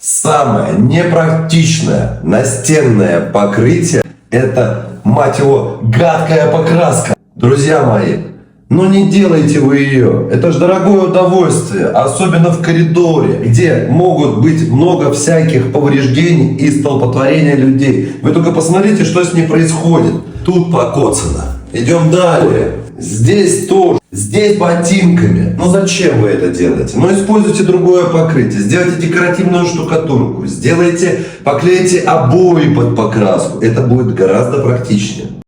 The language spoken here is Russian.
Самое непрактичное настенное покрытие — это, мать его, гадкая покраска. Друзья мои, ну не делайте вы ее. Это же дорогое удовольствие, особенно в коридоре, где могут быть много всяких повреждений и столпотворения людей. Вы только посмотрите, что с ней происходит. Тут покоцано. Идем далее. Здесь тоже. Здесь ботинками. Ну зачем вы это делаете? Ну используйте другое покрытие. Сделайте декоративную штукатурку. Поклейте обои под покраску. Это будет гораздо практичнее.